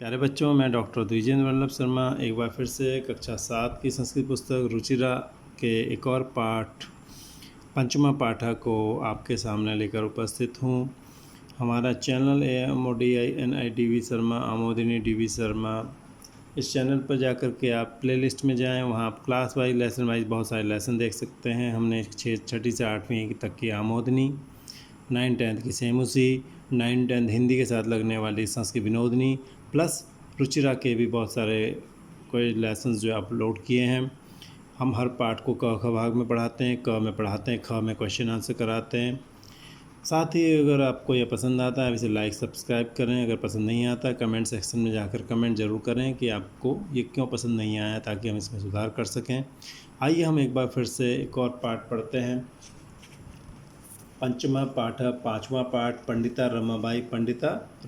प्यारे बच्चों, मैं डॉक्टर द्विजेंद्र वल्लभ शर्मा एक बार फिर से कक्षा 7 की संस्कृत पुस्तक रुचिरा के एक और पाठ पंचमा पाठा को आपके सामने लेकर उपस्थित हूँ। हमारा channel AMODINI Sharma Amodini DV Sharma. इस चैनल पर जाकर के आप प्लेलिस्ट में जाएं, वहाँ आप क्लास वाइज लेसन वाइज बहुत सारे लेसन देख सकते हैं। हमने छठी से 8वीं तक की आमोदनी, 9th-10th की सेमुसी, 9th-10th हिंदी के साथ लगने वाली संस्कृत विनोदनी प्लस रुचिरा के भी बहुत सारे कोई लेसन्स जो अपलोड किए हैं। हम हर पाठ को क ख भाग में पढ़ाते हैं, क में पढ़ाते हैं, ख में क्वेश्चन आंसर कराते हैं। साथ ही अगर आपको यह पसंद आता है इसे लाइक सब्सक्राइब करें। अगर पसंद नहीं आता कमेंट सेक्शन में जाकर कमेंट ज़रूर करें कि आपको ये क्यों पसंद नहीं आया, ताकि हम इसमें सुधार कर सकें। आइए हम एक बार फिर से एक और पाठ पढ़ते हैं। पंचमा पाठ, पाँचवा पाठ, पंडिता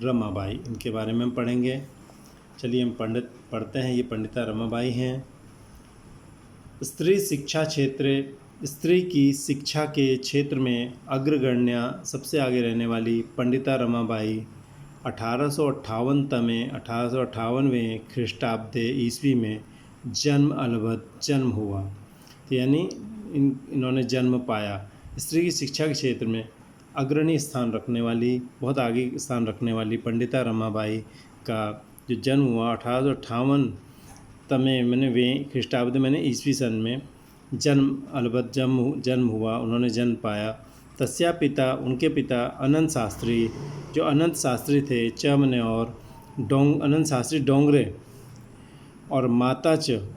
रमाबाई इनके बारे में हम पढ़ेंगे। चलिए हम पढ़ते हैं। ये पंडिता रमाबाई हैं। स्त्री की शिक्षा के क्षेत्र में अग्रगण्या सबसे आगे रहने वाली पंडिता रमाबाई 1858वें ख्रीष्टाब्द ईस्वी में जन्म हुआ। तो यानी इन्होंने जन्म पाया। स्त्री की शिक्षा के क्षेत्र में अग्रणी स्थान रखने वाली, बहुत आगे स्थान रखने वाली पंडिता रमाबाई का जो जन्म हुआ 1858वें ख्रीष्टाब्द ईस्वी सन में जन्म हुआ, उन्होंने जन्म पाया। तस्या पिता, उनके पिता अनंत शास्त्री, जो अनंत शास्त्री थे, और अनंत शास्त्री डोंगरे, और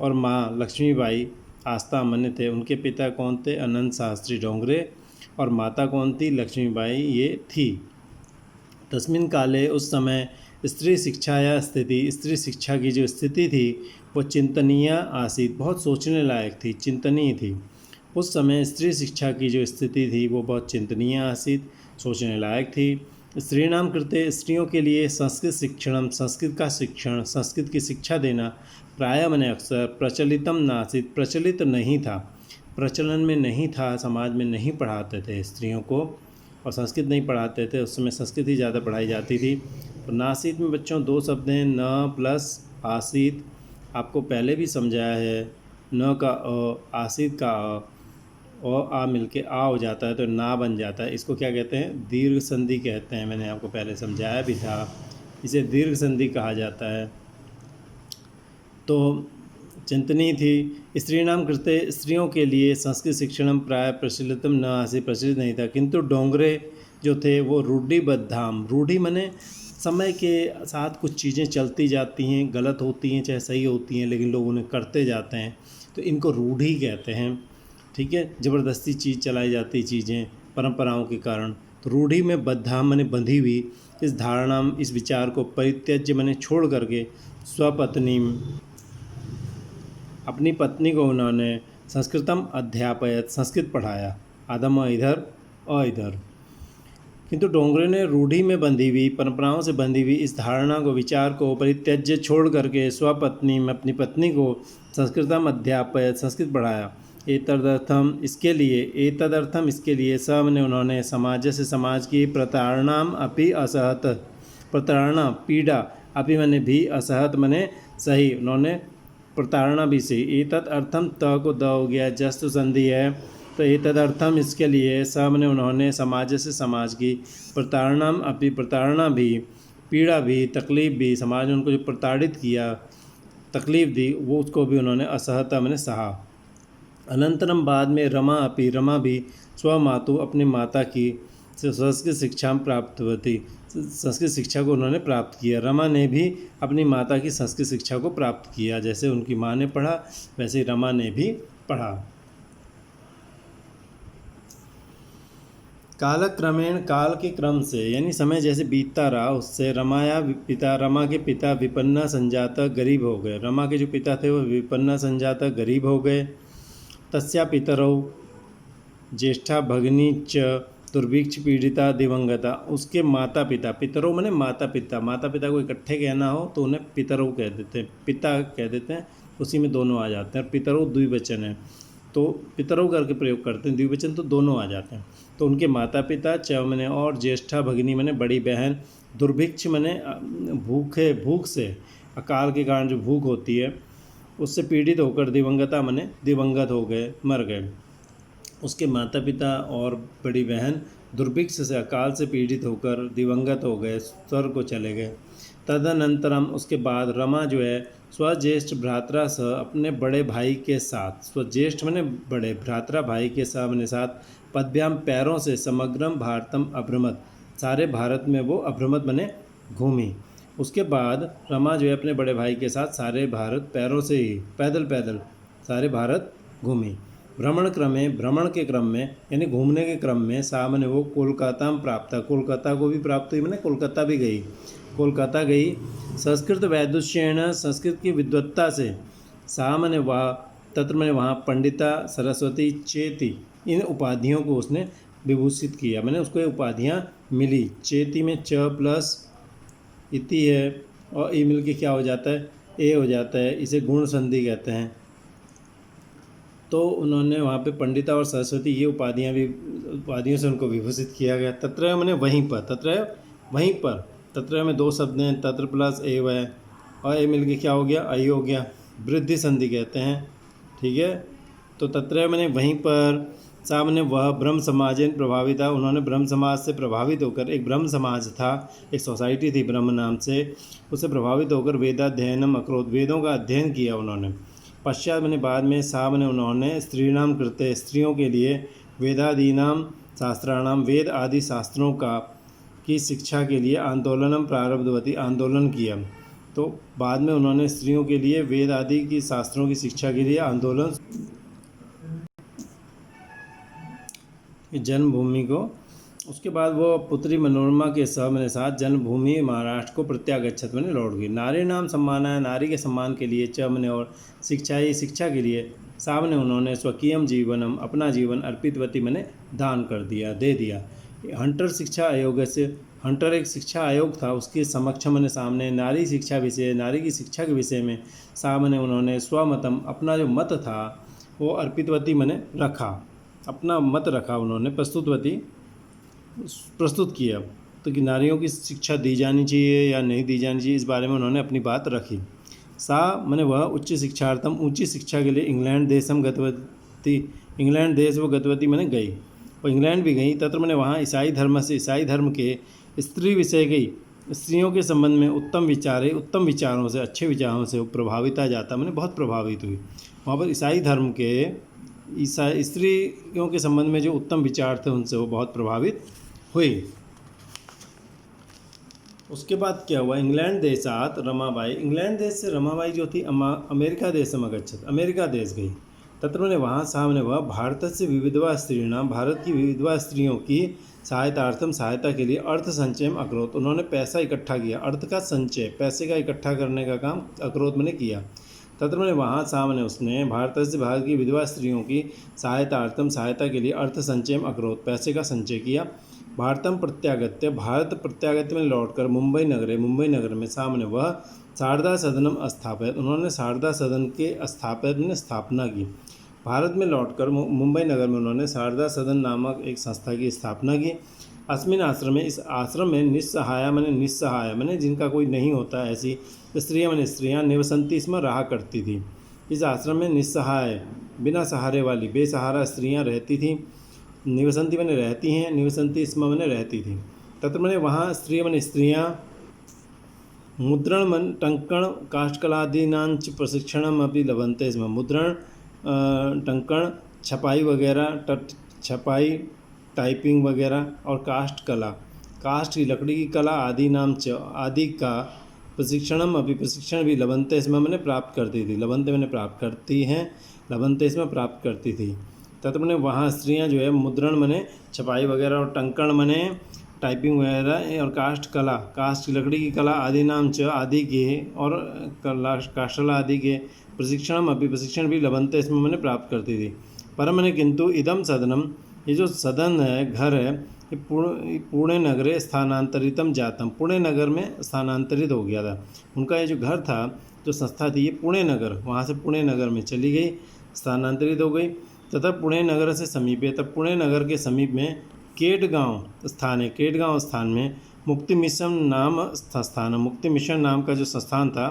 और माँ लक्ष्मीबाई आस्था मन्य थे। उनके पिता कौन थे? अनंत शास्त्री डोंगरे, और माता कौन थी? लक्ष्मीबाई ये थी। तस्मिन काले, उस समय स्त्री शिक्षा की जो स्थिति थी वो चिंतनीय आसीत, बहुत सोचने लायक थी, चिंतनीय थी। उस समय स्त्री शिक्षा की जो स्थिति थी वो बहुत चिंतनीय आसीत, सोचने लायक थी। स्त्रीणाम कृते, स्त्रियों के लिए संस्कृत की शिक्षा देना प्रायः मने अक्सर प्रचलितम नासीत, प्रचलित नहीं था, प्रचलन में नहीं था, समाज में नहीं पढ़ाते थे स्त्रियों को, और संस्कृत नहीं पढ़ाते थे। उस समय संस्कृत ही ज़्यादा पढ़ाई जाती थी। तो नासीत में बच्चों दो शब्द हैं, न प्लस आसीत, आपको पहले भी समझाया है। न का अ, आसीत का अ, और आ मिलके आ हो जाता है तो ना बन जाता है। इसको क्या कहते हैं? दीर्घ संधि कहते हैं। मैंने आपको पहले समझाया भी था, इसे दीर्घ संधि कहा जाता है। तो चिंतनीय थी। स्त्रीणाम कृते, स्त्रियों के लिए संस्कृत शिक्षण प्राय प्रचलितम न आसी, प्रचलित नहीं था। किंतु डोंगरे जो थे वो रूढ़िबद्धाम, रूढ़ि मने समय के साथ कुछ चीज़ें चलती जाती हैं, गलत होती हैं चाहे सही होती हैं, लेकिन लोग उन्हें करते जाते हैं, तो इनको रूढ़ि कहते हैं। ठीक है, ज़बरदस्ती चीज़ चलाई जाती चीज़ें परंपराओं के कारण। तो रूढ़ि में बद्धा मने बंधी हुई, इस धारणा, इस विचार को परित्यज्य मने छोड़ करके स्वपत्नी, अपनी पत्नी को उन्होंने संस्कृतम अध्यापयत, संस्कृत पढ़ाया। आदम इधर अ इधर। किंतु डोंगरे ने रूढ़ि में बंधी हुई, परंपराओं से बंधी हुई इस धारणा को, विचार को परित्यज्य छोड़ करके स्वपत्नी में अपनी पत्नी को संस्कृतम अध्यापयत, संस्कृत पढ़ाया। एतदर्थम इसके लिए स ने उन्होंने समाज से, समाज की प्रताड़नाम अपि असहत, प्रताड़ना पीड़ा, अपि मने भी, असहत मने सही, उन्होंने प्रताड़ना भी सही। एतद अर्थम, त को द हो गया, जस्त संधि है, तो एतदर्थम इसके लिए, सब ने उन्होंने, समाज से समाज की, प्रताड़ना अपनी, प्रताड़ना भी, पीड़ा भी, तकलीफ़ भी, समाज ने उनको जो प्रताड़ित किया, तकलीफ़ दी, वो उसको भी उन्होंने असहता मैंने सहा। अनंतरम बाद में रमा भी स्वमातु, अपनी माता की संस्कृत शिक्षा प्राप्त हुई, संस्कृत शिक्षा को उन्होंने प्राप्त किया। रमा ने भी अपनी माता की संस्कृत शिक्षा को प्राप्त किया, जैसे उनकी माँ ने पढ़ा वैसे ही रमा ने भी पढ़ा। कालक्रमेण, काल के क्रम से यानी समय जैसे बीतता रहा उससे रमा के पिता विपन्ना संजाता गरीब हो गए। रमा के जो पिता थे वो विपन्ना संजाता गरीब हो गए। तस्या पितरौ ज्येष्ठा भगिनी च दुर्भिक्ष पीड़िता दिवंगता, उसके माता पिता, पितरौ माने माता पिता, माता पिता को इकट्ठे कहना हो तो उन्हें पितरौ कह देते हैं, पिता कह देते हैं, उसी में दोनों आ जाते हैं। पितरौ द्विवचन है। तो पितरौ करके प्रयोग करते हैं, द्विवचन तो दोनों आ जाते हैं। तो उनके माता पिता च मने और ज्येष्ठा भगिनी मने बड़ी बहन, दुर्भिक्ष मने भूख से, अकाल के कारण जो भूख होती है उससे पीड़ित होकर दिवंगता मने दिवंगत हो गए, मर गए। उसके माता पिता और बड़ी बहन दुर्भिक्ष से, अकाल से पीड़ित होकर दिवंगत हो गए, स्वर्ग को चले गए। तदनंतरम उसके बाद रमा जो है स्वज्येष्ठ भ्रात्रा सह अपने बड़े भाई के साथ, स्वज्येष्ठ मने बड़े, भ्रात्रा भाई के साथ पदभ्याम पैरों से समग्रम भारतम अभ्रमत, सारे भारत में वो अभ्रमत बने घूमी। उसके बाद रमा जो है अपने बड़े भाई के साथ सारे भारत पैरों से ही पैदल पैदल सारे भारत घूमी। भ्रमण के क्रम में यानी घूमने के क्रम में सामने वो कोलकाता में प्राप्त, कोलकाता को भी प्राप्त हुई, मैंने कोलकाता भी गई, कोलकाता गई। संस्कृत वैदुष्येण, संस्कृत की विद्वत्ता से, सामने वह तत्र में वहाँ पंडिता सरस्वती चेती, इन उपाधियों को उसने विभूषित किया, मैंने उसको ये उपाधियाँ मिली। चेती में च प्लस इति है और ई मिल के क्या हो जाता है, ए हो जाता है, इसे गुण संधि कहते हैं। तो उन्होंने वहाँ पे पंडिता और सरस्वती ये उपाधियों से उनको विभूषित किया गया। तत्र मैंने वहीं पर, तत्र में दो शब्द हैं, तत्र प्लस ए है और ए मिल के क्या हो गया, आई हो गया, वृद्धि संधि कहते हैं, ठीक है। तो तत्र मैंने वहीं पर, सामने वह ब्रह्म समाजेन प्रभावित था, उन्होंने ब्रह्म समाज से प्रभावित होकर, एक ब्रह्म समाज था, एक सोसाइटी थी ब्रह्म नाम से, उससे प्रभावित होकर वेदाध्ययनम अकरोत, वेदों का अध्ययन किया उन्होंने। पश्चात मैंने बाद में सामने उन्होंने स्त्रीणाम कृते, स्त्रियों के लिए वेदादीनाम शास्त्राणाम, वेद आदि शास्त्रों की शिक्षा के लिए आंदोलनम प्रारब्धवती, आंदोलन किया। तो बाद में उन्होंने स्त्रियों के लिए वेद आदि की शास्त्रों की शिक्षा के लिए आंदोलन, जन्मभूमि को, उसके बाद वो पुत्री मनोरमा के साथ जन्मभूमि महाराष्ट्र को प्रत्यागच्छत मैंने लौट गई। नारी नाम सम्माना, नारी के सम्मान के लिए, च मैंने और शिक्षा के लिए, सामने उन्होंने स्वकीयम जीवनम, अपना जीवन अर्पितवती मैंने दान कर दिया, दे दिया। हंटर शिक्षा आयोग से, हंटर एक शिक्षा आयोग था, उसके समक्ष मैंने सामने नारी की शिक्षा के विषय में सामने उन्होंने स्वमतम, अपना जो मत था वो अर्पितवती मैंने रखा, अपना मत रखा उन्होंने, प्रस्तुत किया। तो कि नारियों की शिक्षा दी जानी चाहिए या नहीं दी जानी चाहिए, इस बारे में उन्होंने अपनी बात रखी। सा मैंने वह उच्च शिक्षार्थम, ऊंची शिक्षा के लिए इंग्लैंड देशम गतवती, इंग्लैंड देश वो गतवती मैंने गई, और इंग्लैंड भी गई। तत्र मैंने वहाँ ईसाई धर्म के स्त्री विषय गई, स्त्रियों के संबंध में उत्तम विचारों से, अच्छे विचारों से प्रभावित जाता, मैंने बहुत प्रभावित हुई। वहाँ पर ईसाई धर्म के स्त्रियों के संबंध में जो उत्तम विचार थे उनसे वो बहुत प्रभावित हुई। उसके बाद क्या हुआ, इंग्लैंड देशात रमाबाई, इंग्लैंड देश से रमाबाई जो थी अमेरिका देशम अगच्छत, अमेरिका देश गई। तत्र मैंने वहाँ सामने वह भारत से विविधवा स्त्रीणाम, भारत की विविधवा स्त्रियों की सहायता के लिए अर्थ संचय में अकरोत, उन्होंने पैसा इकट्ठा किया, अर्थ का संचय, पैसे का इकट्ठा करने का काम अकरोत मैंने किया। तत्र मैंने वहाँ सामने उसने भारत की विधवा स्त्रियों की सहायता के लिए अर्थ संचय में अकरोत, पैसे का संचय किया। भारत प्रत्यागत्य में लौटकर मुंबई नगर में सामने वह शारदा सदनम स्थापित, उन्होंने शारदा सदन के स्थापना की। भारत में लौटकर मुंबई नगर में उन्होंने शारदा सदन नामक एक संस्था की स्थापना की। अस्मिन आश्रम में, इस आश्रम में निस्सहाय मैंने जिनका कोई नहीं होता, ऐसी स्त्रियाँ निवसंती इसमें रहा करती थी। इस आश्रम में निस्सहाय, बिना सहारे वाली, बेसहारा स्त्रियाँ रहती थीं। निवसंती मैंने रहती हैं, निवसंती इसमें मैंने रहती थी। तत्र मैंने वहाँ स्त्रियाँ मुद्रण टंकण काष्ठकलादीनांच प्रशिक्षणम अपनी लभंते, इसमें मुद्रण टंकण छपाई वगैरह, छपाई टाइपिंग वगैरह और काष्ठ की लकड़ी की कला आदि का प्रशिक्षण भी लभंते इसमें मैंने प्राप्त करती थी, लभंते मैंने प्राप्त करती हैं, लभंते इसमें प्राप्त करती थी। तथा मैंने वहाँ स्त्रियाँ जो है मुद्रण मैंने छपाई वगैरह और टंकण मैंने टाइपिंग वगैरह और काष्ठ की लकड़ी की कला आदि के और काष्ठला आदि के प्रशिक्षण भी लभंते इसमें मैंने प्राप्त करती थी। पर मैंने किंतु इदम सदनम, ये जो सदन है, घर है, ये पुणे नगरे स्थानांतरितम जातम, पुणे नगर में स्थानांतरित हो गया था। उनका ये जो घर था, जो संस्था थी, ये पुणे नगर, वहाँ से पुणे नगर में चली गई, स्थानांतरित हो गई। तथा पुणे नगर से समीपे, तब पुणे नगर के समीप में केटगांव स्थान है। केटगांव स्थान में मुक्ति मिशन नाम संस्थान, मुक्ति मिशन नाम का जो संस्थान था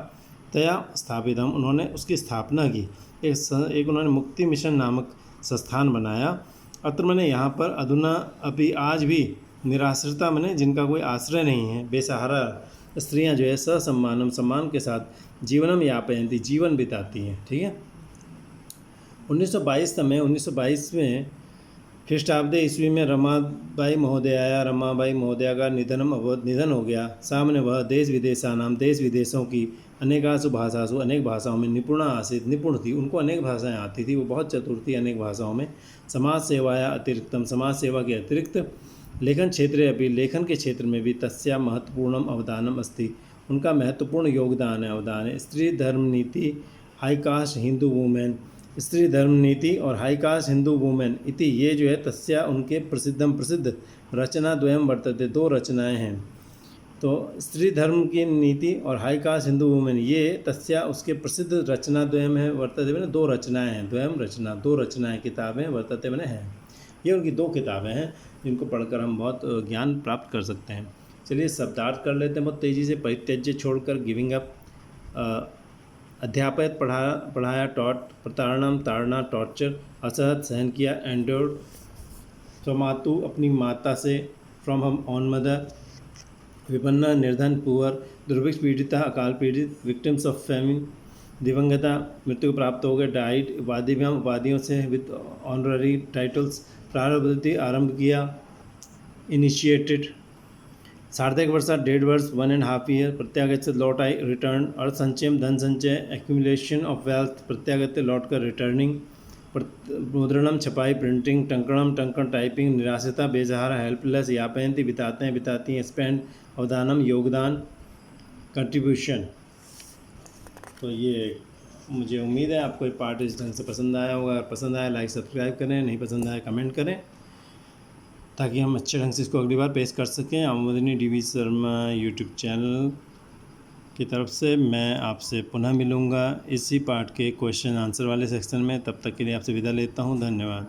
तया स्थापित, हम उन्होंने उसकी स्थापना की। एक उन्होंने मुक्ति मिशन नामक संस्थान बनाया। अत्र मैंने यहाँ पर अधुना अभी आज भी निराश्रिता मैंने जिनका कोई आश्रय नहीं है, बेसहारा स्त्रियाँ जो है ससम्मानम सम्मान के साथ जीवनम यापयंती, जीवन बिताती हैं। ठीक है। 1922 में ख्रीष्टाब्दे ईस्वी में रमाबाई महोदया का निधन हो गया। सामने वह देश विदेशों की अनेक भाषाओं में निपुण थी। उनको अनेक भाषाएं आती थी, वो बहुत चतुर थी अनेक भाषाओं में। समाज सेवा के अतिरिक्त लेखन के क्षेत्र में भी तस्या महत्वपूर्णम अवदानम अस्ति, उनका महत्वपूर्ण योगदान है। स्त्री धर्म नीति, हाई कास्ट हिंदू वुमेन, स्त्री धर्म नीति और हाई कास्ट हिंदू वुमेन इति, ये जो है तस्या उनके प्रसिद्ध रचना द्वयम वर्तते, दो रचनाएं हैं। तो स्त्री धर्म की नीति और हाई कास्ट हिंदू वुमेन, ये तस्या उसके प्रसिद्ध रचना द्वयम है, वर्तते मैंने दो रचनाएं हैं, द्वयम रचना दो रचनाएं, किताबें, वर्तते मैंने हैं। ये उनकी दो किताबें हैं जिनको पढ़कर हम बहुत ज्ञान प्राप्त कर सकते हैं। चलिए शब्दार्थ कर लेते हैं बहुत तेज़ी से। परित्यज्य छोड़कर, गिविंग अप, अध्यापयत पढ़ाया, टॉट, प्रताड़नम ताड़ना, टॉर्चर, असहत सहन किया, एंड्योर्ड, स्वमातु अपनी माता से, फ्रॉम हम ऑन मदर, विपन्ना निर्धन पुअर, दुर्भिक्ष पीड़िता अकाल पीड़ित, विक्टिम्स ऑफ फेमिन, दिवंगता मृत्यु प्राप्त हो गए, डाइट, उपाधिभ्याम उपाधियों से, विद ऑनररी टाइटल्स, प्रारब्धि आरंभ किया, इनिशिएटेड, सार्धक वर्षा 1.5 वर्ष 1.5 ईयर, प्रत्यागत लौट आई, रिटर्न, अर्थ संचयम धन संचय, एक्यूमुलेशन ऑफ वेल्थ, प्रत्यागत लौट कर, रिटर्निंग, मुद्रणम छपाई प्रिंटिंग, टंकणम टंकन टाइपिंग, निराश्रिता बेसहारा हेल्पलेस, यापयंती बिताती हैं, स्पेंड अवदानम योगदान, कंट्रीब्यूशन। तो ये मुझे उम्मीद है आपको ये पार्ट इस ढंग से पसंद आया होगा। अगर पसंद आया लाइक सब्सक्राइब करें, नहीं पसंद आया कमेंट करें, ताकि हम अच्छे ढंग से इसको अगली बार पेश कर सकें। आमोदिनी DV शर्मा यूट्यूब चैनल की तरफ से मैं आपसे पुनः मिलूँगा इसी पार्ट के क्वेश्चन आंसर वाले सेक्शन में। तब तक के लिए आपसे विदा लेता हूँ। धन्यवाद।